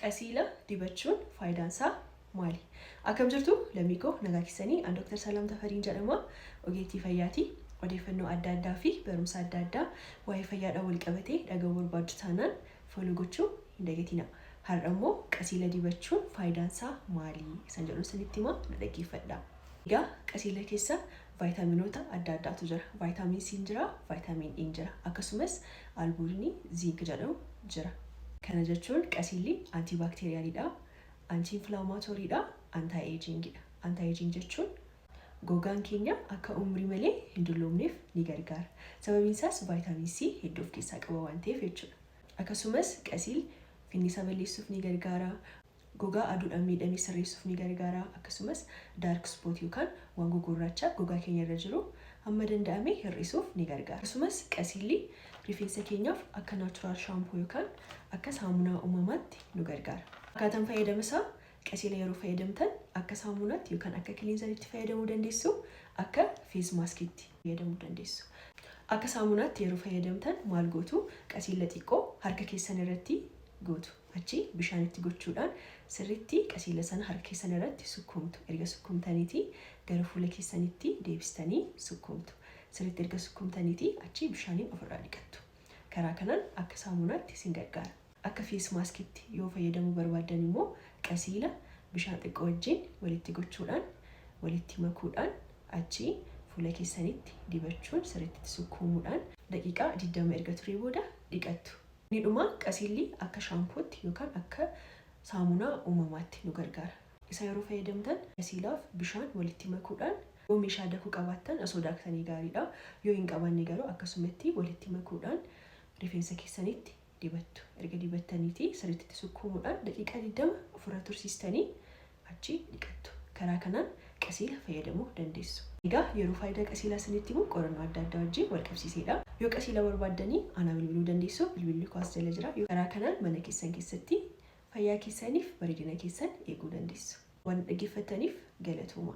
Qasiila dibachuun faayidaan isaa maali? Akkam jirtu lammii koo nagaa keessanii an Dr. Salaam Tafariin jedhama. Ogeettii fayyaati. Odeeffannoo adda addaa fi barumsa adda addaa waa'ee fayyaadhaan wal qabatee dhaga'uu barbaaddu taanaan follow gochuu hin dagatina. Har'a immoo qasiila dibachuun faayidaan isaa maali? Isan jedhu isinitti hima na dhaggeeffadhaa. Egaa qasiila keessa vaayitaaminoota adda addaatu jira. Vaayitaamiin C jira, vaayitaamiin E jira. Akkasumas albuudinii ziink jedhamu jira. Kana jechuun qasiilli antibaakteeriyaaliidha, anti-inflaamaatooriidha, anti-agingidha. Anti-aging jechuun gogaan keenya akka umrii malee hin dulloomneef ni gargaara. Sababiin isaas vaayitaamiin C hedduu of keessaa qaba waan ta'eef jechuudha. Akkasumas qasiilli finnisa balleessuuf ni gargaara. Gogaa aduudhaan miidhame sirreessuuf ni gargaara. Akkasumas dark spot yookaan waan gugurraacha gogaa keenya irra jiru hamma danda'ame hir'isuuf ni gargaara. Akkasumas qasiilli rifeensa keenyaaf akka naachuraal shaampoo yookaan akka saamunaa uumamaatti nu gargaara. Akkaataan fayyadama isaa qasiila yeroo fayyadamtan akka saamunaatti yookaan akka kiliinzariitti fayyadamuu dandeessu, akka fees maaskiitti fayyadamuu dandeessu. Akka saamunaatti yeroo fayyadamtan maal gootu? Qasiila xiqqoo harka keessan irratti gootu. Achi bishaan itti gochuudhaan sirriitti qasiila sana harka keessan irratti sukkuumtu. Erga sukkuumtaniitii gara fuula keessanitti deebistanii sukkuumtu. Sirriitti erga sukkuumtaniitii achi bishaaniin ofirraa dhiqattu. Karaa kanaan akka saamunaatti isin gargaara. Akka fees maaskiitti yoo fayyadamuu barbaaddan immoo qasiila bishaan xiqqoo wajjin walitti gochuudhaan, walitti makuudhaan achi fuula keessanitti dibachuun sirriitti sukkuumuudhaan daqiiqaa 20 erga turee booda dhiqattu. Nidhuma qasiilli akka shaampootti yookaan akka saamunaa uumamaatti nu gargaara. Isa yeroo fayyadamtan qasiilaaf bishaan walitti makuudhaan yoo meeshaa dakuu qabaattan osoo daaktanii gaariidha. Yoo hin qabaanne garuu akkasumatti walitti makuudhaan rifeensa keessanitti dibattu. Erga dibattaniitii sirriitti sukkuumuudhaan daqiiqaa 20 ofirra tursiistanii achi dhiqattu. Karaa kanaan qasiila fayyadamuu dandeessu. Egaa yeroo faayidaa qasiilaa isinitti himu qorannoo adda addaa wajjin wal qabsiiseedha. Yoo qasiila barbaaddanii ana bilbiluu dandeessu. Bilbilli kaas jala jira. Karaa kanaan mana keessan keessatti fayyaa keessaniif bareedina keessan eeguu dandeessu. Waan dhaggeeffataniif galatooma.